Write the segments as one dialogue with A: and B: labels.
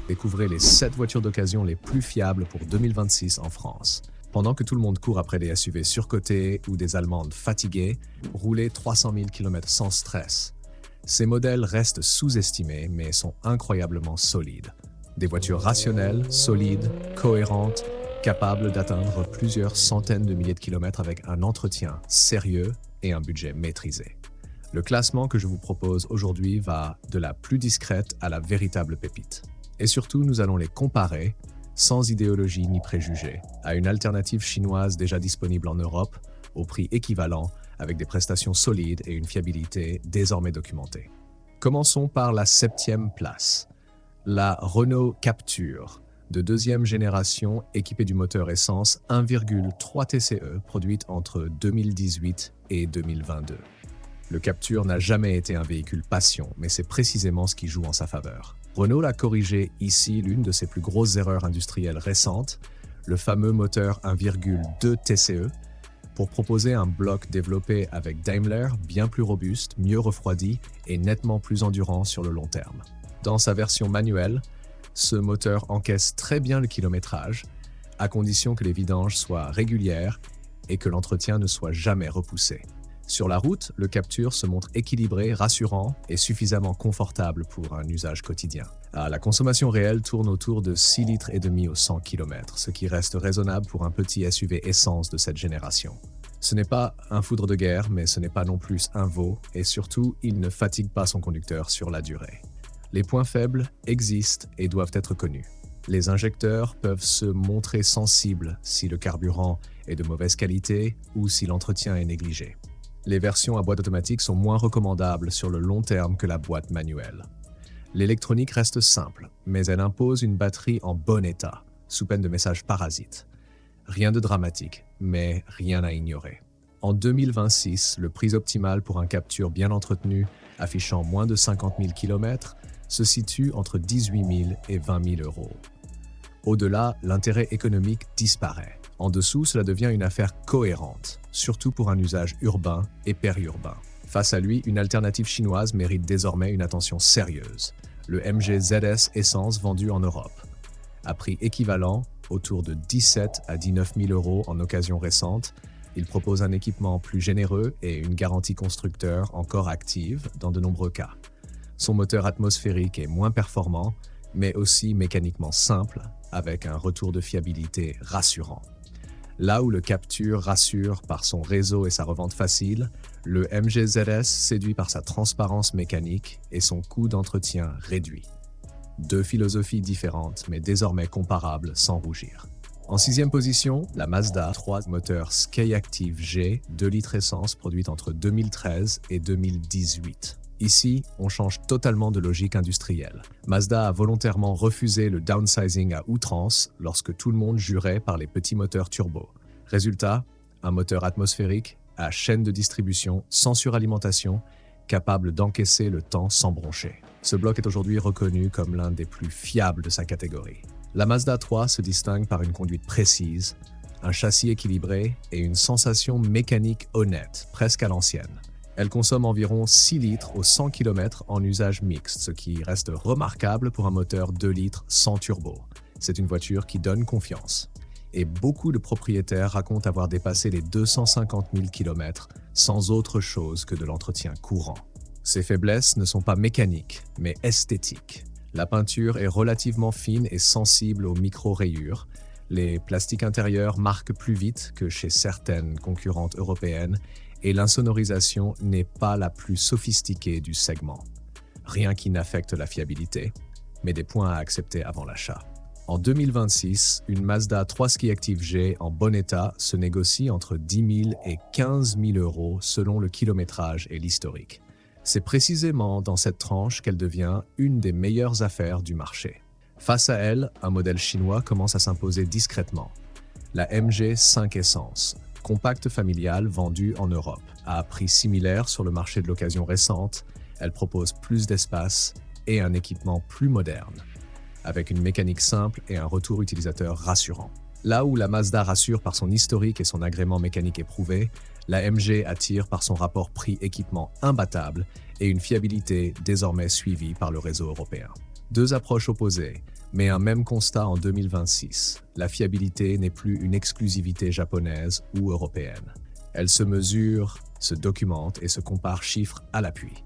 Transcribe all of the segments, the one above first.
A: Découvrez les 7 voitures d'occasion les plus fiables pour 2026 en France. Pendant que tout le monde court après des SUV surcotés ou des Allemandes fatiguées, roulez 300 000 km sans stress. Ces modèles restent sous-estimés mais sont incroyablement solides. Des voitures rationnelles, solides, cohérentes, capables d'atteindre plusieurs centaines de milliers de kilomètres avec un entretien sérieux et un budget maîtrisé. Le classement que je vous propose aujourd'hui va de la plus discrète à la véritable pépite. Et surtout, nous allons les comparer, sans idéologie ni préjugés, à une alternative chinoise déjà disponible en Europe, au prix équivalent, avec des prestations solides et une fiabilité désormais documentée. Commençons par la 7e place, la Renault Captur, de deuxième génération équipée du moteur essence 1,3 TCE produite entre 2018 et 2022. Le Captur n'a jamais été un véhicule passion, mais c'est précisément ce qui joue en sa faveur. Renault a corrigé ici l'une de ses plus grosses erreurs industrielles récentes, le fameux moteur 1,2 TCE, pour proposer un bloc développé avec Daimler bien plus robuste, mieux refroidi et nettement plus endurant sur le long terme. Dans sa version manuelle, ce moteur encaisse très bien le kilométrage, à condition que les vidanges soient régulières et que l'entretien ne soit jamais repoussé. Sur la route, le Captur se montre équilibré, rassurant et suffisamment confortable pour un usage quotidien. La consommation réelle tourne autour de 6,5 litres au 100 km, ce qui reste raisonnable pour un petit SUV essence de cette génération. Ce n'est pas un foudre de guerre, mais ce n'est pas non plus un veau, et surtout, il ne fatigue pas son conducteur sur la durée. Les points faibles existent et doivent être connus. Les injecteurs peuvent se montrer sensibles si le carburant est de mauvaise qualité ou si l'entretien est négligé. Les versions à boîte automatique sont moins recommandables sur le long terme que la boîte manuelle. L'électronique reste simple, mais elle impose une batterie en bon état, sous peine de messages parasites. Rien de dramatique, mais rien à ignorer. En 2026, le prix optimal pour un Captur bien entretenu, affichant moins de 50 000 km, se situe entre 18 000 et 20 000 euros. Au-delà, l'intérêt économique disparaît. En dessous, cela devient une affaire cohérente, surtout pour un usage urbain et périurbain. Face à lui, une alternative chinoise mérite désormais une attention sérieuse. Le MG ZS Essence vendu en Europe. À prix équivalent, autour de 17 à 19 000 euros en occasion récente, il propose un équipement plus généreux et une garantie constructeur encore active dans de nombreux cas. Son moteur atmosphérique est moins performant, mais aussi mécaniquement simple, avec un retour de fiabilité rassurant. Là où le Captur rassure par son réseau et sa revente facile, le MG ZS séduit par sa transparence mécanique et son coût d'entretien réduit. Deux philosophies différentes, mais désormais comparables sans rougir. En 6e position, la Mazda 3 moteur Skyactiv G 2 litres essence produite entre 2013 et 2018. Ici, on change totalement de logique industrielle. Mazda a volontairement refusé le downsizing à outrance lorsque tout le monde jurait par les petits moteurs turbo. Résultat, un moteur atmosphérique à chaîne de distribution sans suralimentation, capable d'encaisser le temps sans broncher. Ce bloc est aujourd'hui reconnu comme l'un des plus fiables de sa catégorie. La Mazda 3 se distingue par une conduite précise, un châssis équilibré et une sensation mécanique honnête, presque à l'ancienne. Elle consomme environ 6 litres au 100 km en usage mixte, ce qui reste remarquable pour un moteur 2 litres sans turbo. C'est une voiture qui donne confiance. Et beaucoup de propriétaires racontent avoir dépassé les 250 000 km sans autre chose que de l'entretien courant. Ses faiblesses ne sont pas mécaniques, mais esthétiques. La peinture est relativement fine et sensible aux micro-rayures. Les plastiques intérieurs marquent plus vite que chez certaines concurrentes européennes et l'insonorisation n'est pas la plus sophistiquée du segment. Rien qui n'affecte la fiabilité, mais des points à accepter avant l'achat. En 2026, une Mazda 3 Skyactiv G en bon état se négocie entre 10 000 et 15 000 euros selon le kilométrage et l'historique. C'est précisément dans cette tranche qu'elle devient une des meilleures affaires du marché. Face à elle, un modèle chinois commence à s'imposer discrètement. La MG 5 Essence, compacte familiale vendue en Europe. À prix similaire sur le marché de l'occasion récente, elle propose plus d'espace et un équipement plus moderne, avec une mécanique simple et un retour utilisateur rassurant. Là où la Mazda rassure par son historique et son agrément mécanique éprouvé, la MG attire par son rapport prix-équipement imbattable et une fiabilité désormais suivie par le réseau européen. Deux approches opposées, mais un même constat en 2026. La fiabilité n'est plus une exclusivité japonaise ou européenne. Elle se mesure, se documente et se compare chiffres à l'appui.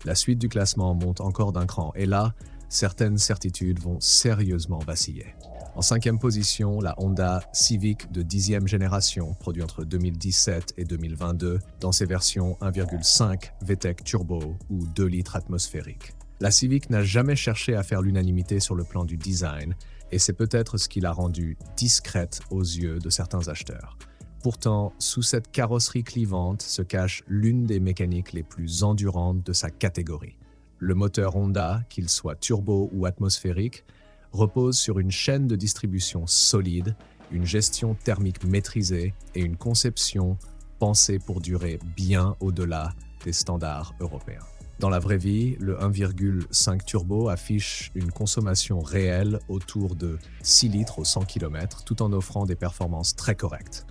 A: La suite du classement monte encore d'un cran et là, certaines certitudes vont sérieusement vaciller. En 5e position, la Honda Civic de 10e génération, produite entre 2017 et 2022, dans ses versions 1,5 VTEC Turbo ou 2 litres atmosphériques. La Civic n'a jamais cherché à faire l'unanimité sur le plan du design, et c'est peut-être ce qui l'a rendue discrète aux yeux de certains acheteurs. Pourtant, sous cette carrosserie clivante se cache l'une des mécaniques les plus endurantes de sa catégorie. Le moteur Honda, qu'il soit turbo ou atmosphérique, repose sur une chaîne de distribution solide, une gestion thermique maîtrisée et une conception pensée pour durer bien au-delà des standards européens. Dans la vraie vie, le 1,5 turbo affiche une consommation réelle autour de 6 litres au 100 km, tout en offrant des performances très correctes.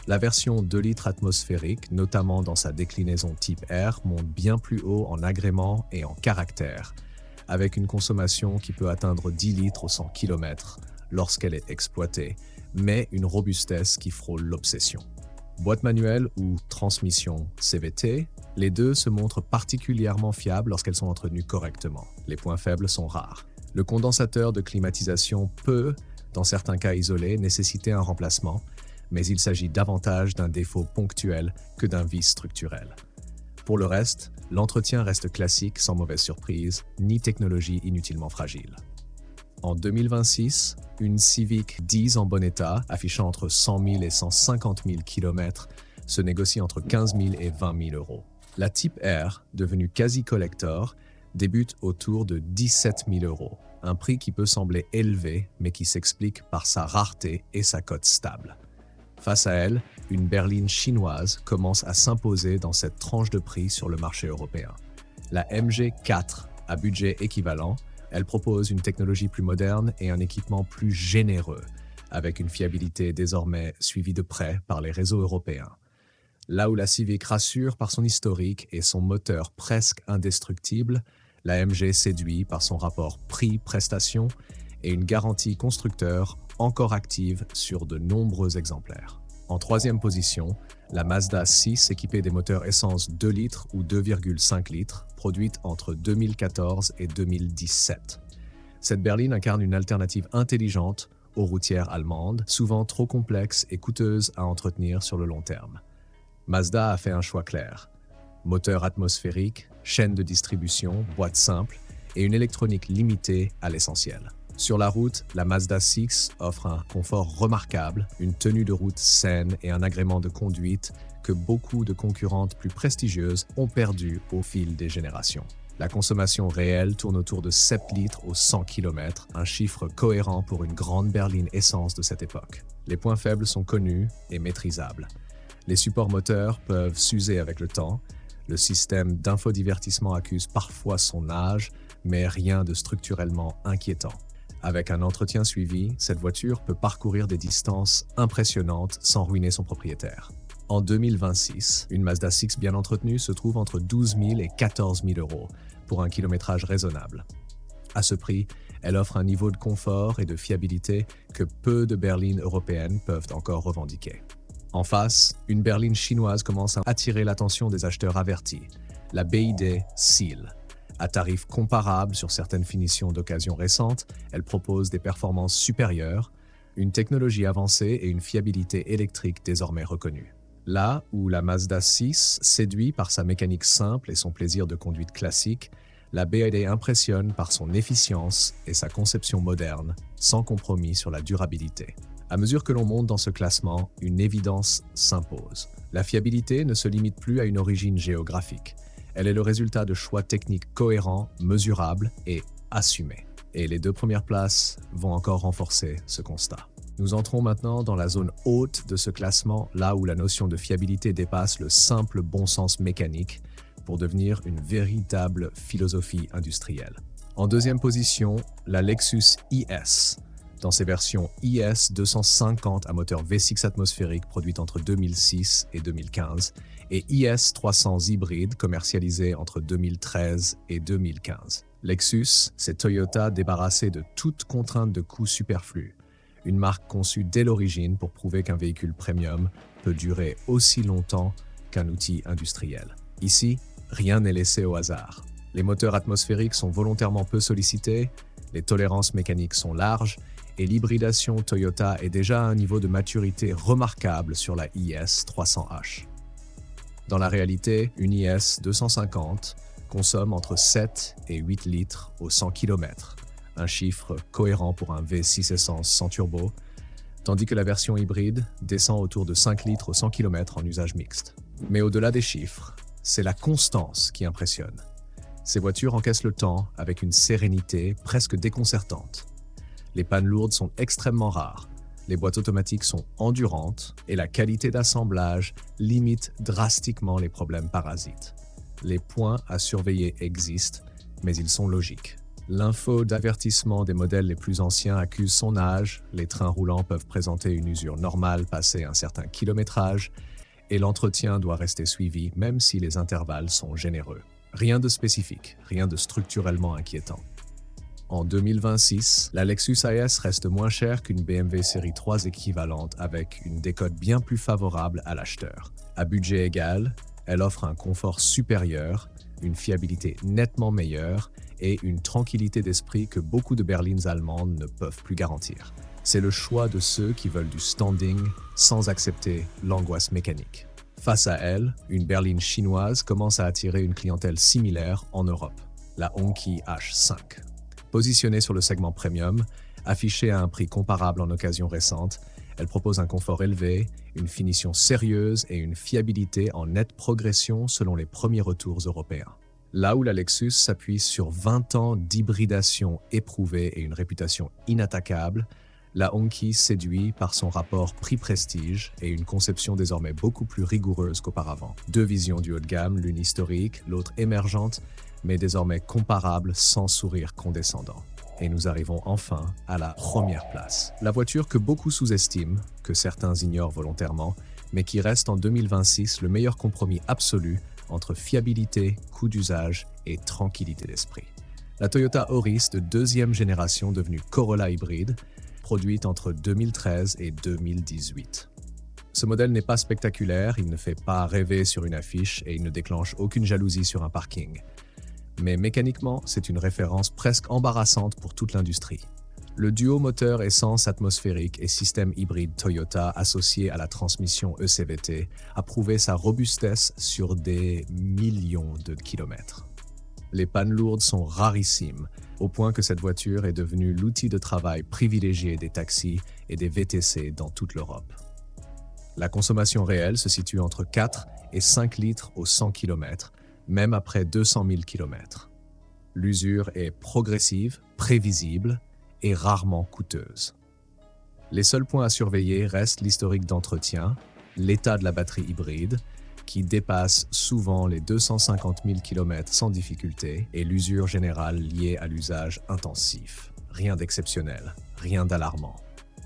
A: La version 2 litres atmosphérique, notamment dans sa déclinaison type R, monte bien plus haut en agrément et en caractère, avec une consommation qui peut atteindre 10 litres au 100 km lorsqu'elle est exploitée, mais une robustesse qui frôle l'obsession. Boîte manuelle ou transmission CVT, les deux se montrent particulièrement fiables lorsqu'elles sont entretenues correctement. Les points faibles sont rares. Le condensateur de climatisation peut, dans certains cas isolés, nécessiter un remplacement, mais il s'agit davantage d'un défaut ponctuel que d'un vice structurel. Pour le reste, l'entretien reste classique sans mauvaise surprise, ni technologie inutilement fragile. En 2026, une Civic 10 en bon état, affichant entre 100 000 et 150 000 km, se négocie entre 15 000 et 20 000 euros. La Type R, devenue quasi collector, débute autour de 17 000 euros, un prix qui peut sembler élevé, mais qui s'explique par sa rareté et sa cote stable. Face à elle, une berline chinoise commence à s'imposer dans cette tranche de prix sur le marché européen. La MG4, à budget équivalent, elle propose une technologie plus moderne et un équipement plus généreux, avec une fiabilité désormais suivie de près par les réseaux européens. Là où la Civic rassure par son historique et son moteur presque indestructible, la MG séduit par son rapport prix-prestation et une garantie constructeur encore active sur de nombreux exemplaires. En 3e position, la Mazda 6 équipée des moteurs essence 2 litres ou 2,5 litres, produite entre 2014 et 2017. Cette berline incarne une alternative intelligente aux routières allemandes, souvent trop complexes et coûteuses à entretenir sur le long terme. Mazda a fait un choix clair. Moteur atmosphérique, chaîne de distribution, boîte simple et une électronique limitée à l'essentiel. Sur la route, la Mazda 6 offre un confort remarquable, une tenue de route saine et un agrément de conduite que beaucoup de concurrentes plus prestigieuses ont perdu au fil des générations. La consommation réelle tourne autour de 7 litres au 100 km, un chiffre cohérent pour une grande berline essence de cette époque. Les points faibles sont connus et maîtrisables. Les supports moteurs peuvent s'user avec le temps, le système d'infodivertissement accuse parfois son âge, mais rien de structurellement inquiétant. Avec un entretien suivi, cette voiture peut parcourir des distances impressionnantes sans ruiner son propriétaire. En 2026, une Mazda 6 bien entretenue se trouve entre 12 000 et 14 000 euros pour un kilométrage raisonnable. À ce prix, elle offre un niveau de confort et de fiabilité que peu de berlines européennes peuvent encore revendiquer. En face, une berline chinoise commence à attirer l'attention des acheteurs avertis, la BYD Seal. À tarif comparable sur certaines finitions d'occasion récentes, elle propose des performances supérieures, une technologie avancée et une fiabilité électrique désormais reconnue. Là où la Mazda 6 séduit par sa mécanique simple et son plaisir de conduite classique, la BYD impressionne par son efficience et sa conception moderne, sans compromis sur la durabilité. À mesure que l'on monte dans ce classement, une évidence s'impose. La fiabilité ne se limite plus à une origine géographique. Elle est le résultat de choix techniques cohérents, mesurables et assumés. Et les 2 premières places vont encore renforcer ce constat. Nous entrons maintenant dans la zone haute de ce classement, là où la notion de fiabilité dépasse le simple bon sens mécanique pour devenir une véritable philosophie industrielle. En 2e position, la Lexus IS. Dans ses versions IS 250 à moteur V6 atmosphérique produite entre 2006 et 2015 et IS 300 hybride commercialisé entre 2013 et 2015. Lexus, c'est Toyota débarrassé de toute contrainte de coût superflu. Une marque conçue dès l'origine pour prouver qu'un véhicule premium peut durer aussi longtemps qu'un outil industriel. Ici, rien n'est laissé au hasard. Les moteurs atmosphériques sont volontairement peu sollicités, les tolérances mécaniques sont larges et l'hybridation Toyota est déjà à un niveau de maturité remarquable sur la IS 300H. Dans la réalité, une IS 250 consomme entre 7 et 8 litres au 100 km, un chiffre cohérent pour un V6 essence sans turbo, tandis que la version hybride descend autour de 5 litres au 100 km en usage mixte. Mais au-delà des chiffres, c'est la constance qui impressionne. Ces voitures encaissent le temps avec une sérénité presque déconcertante. Les pannes lourdes sont extrêmement rares, les boîtes automatiques sont endurantes et la qualité d'assemblage limite drastiquement les problèmes parasites. Les points à surveiller existent, mais ils sont logiques. L'info d'avertissement des modèles les plus anciens accuse son âge, les trains roulants peuvent présenter une usure normale passé un certain kilométrage, et l'entretien doit rester suivi même si les intervalles sont généreux. Rien de spécifique, rien de structurellement inquiétant. En 2026, la Lexus IS reste moins chère qu'une BMW série 3 équivalente avec une décote bien plus favorable à l'acheteur. À budget égal, elle offre un confort supérieur, une fiabilité nettement meilleure et une tranquillité d'esprit que beaucoup de berlines allemandes ne peuvent plus garantir. C'est le choix de ceux qui veulent du standing sans accepter l'angoisse mécanique. Face à elle, une berline chinoise commence à attirer une clientèle similaire en Europe, la Hongqi H5. Positionnée sur le segment premium, affichée à un prix comparable en occasion récente, elle propose un confort élevé, une finition sérieuse et une fiabilité en nette progression selon les premiers retours européens. Là où la Lexus s'appuie sur 20 ans d'hybridation éprouvée et une réputation inattaquable, la Hongqi séduit par son rapport prix-prestige et une conception désormais beaucoup plus rigoureuse qu'auparavant. Deux visions du haut de gamme, l'une historique, l'autre émergente, mais désormais comparable sans sourire condescendant. Et nous arrivons enfin à la première place. La voiture que beaucoup sous-estiment, que certains ignorent volontairement, mais qui reste en 2026 le meilleur compromis absolu entre fiabilité, coût d'usage et tranquillité d'esprit. La Toyota Auris de deuxième génération devenue Corolla hybride, produite entre 2013 et 2018. Ce modèle n'est pas spectaculaire, il ne fait pas rêver sur une affiche et il ne déclenche aucune jalousie sur un parking. Mais mécaniquement, c'est une référence presque embarrassante pour toute l'industrie. Le duo moteur essence atmosphérique et système hybride Toyota associé à la transmission ECVT a prouvé sa robustesse sur des millions de kilomètres. Les pannes lourdes sont rarissimes, au point que cette voiture est devenue l'outil de travail privilégié des taxis et des VTC dans toute l'Europe. La consommation réelle se situe entre 4 et 5 litres au 100 km, même après 200 000 km. L'usure est progressive, prévisible et rarement coûteuse. Les seuls points à surveiller restent l'historique d'entretien, l'état de la batterie hybride, qui dépasse souvent les 250 000 km sans difficulté, et l'usure générale liée à l'usage intensif. Rien d'exceptionnel, rien d'alarmant.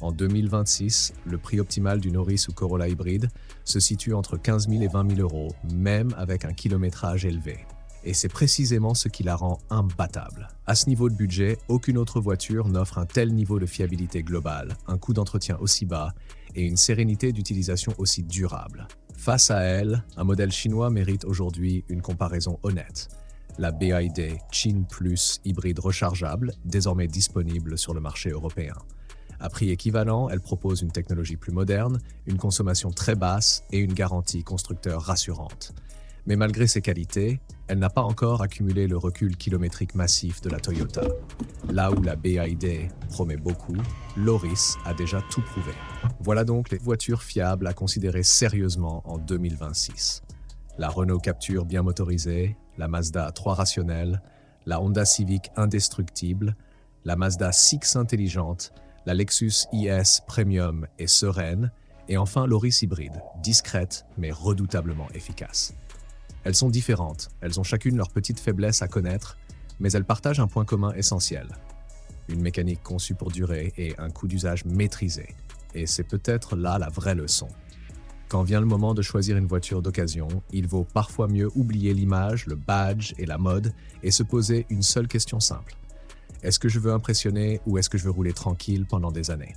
A: En 2026, le prix optimal d'une Auris ou Corolla hybride se situe entre 15 000 et 20 000 euros, même avec un kilométrage élevé. Et c'est précisément ce qui la rend imbattable. À ce niveau de budget, aucune autre voiture n'offre un tel niveau de fiabilité globale, un coût d'entretien aussi bas et une sérénité d'utilisation aussi durable. Face à elle, un modèle chinois mérite aujourd'hui une comparaison honnête. La BYD Qin Plus hybride rechargeable, désormais disponible sur le marché européen. À prix équivalent, elle propose une technologie plus moderne, une consommation très basse et une garantie constructeur rassurante. Mais malgré ses qualités, elle n'a pas encore accumulé le recul kilométrique massif de la Toyota. Là où la BYD promet beaucoup, l'Auris a déjà tout prouvé. Voilà donc les voitures fiables à considérer sérieusement en 2026. La Renault Captur bien motorisée, la Mazda 3 rationnelle, la Honda Civic indestructible, la Mazda 6 intelligente, la Lexus IS Premium et sereine, et enfin l'Auris hybride, discrète mais redoutablement efficace. Elles sont différentes, elles ont chacune leurs petites faiblesses à connaître, mais elles partagent un point commun essentiel. Une mécanique conçue pour durer et un coût d'usage maîtrisé. Et c'est peut-être là la vraie leçon. Quand vient le moment de choisir une voiture d'occasion, il vaut parfois mieux oublier l'image, le badge et la mode et se poser une seule question simple. Est-ce que je veux impressionner ou est-ce que je veux rouler tranquille pendant des années?